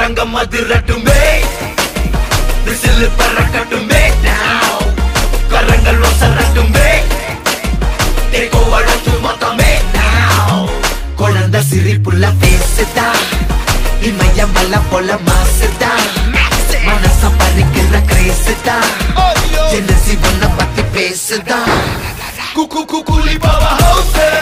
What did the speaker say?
அரங்கம் அதிரட்டுமே whistle பறக்கட்டுமே now கரங்கள் ஒசரட்டுமே தேக்கோ வழக்கு மொத்தமே now குழந்தை சிரிப்புள்ள பேசுதா இமயம் மல்ல போல மாசுதா மனசம் பறிக்கிற கிரேசுதா ஜெனசி ஒன்ன பத்தி பேசுதா குலி பாபா ஹவுஸ்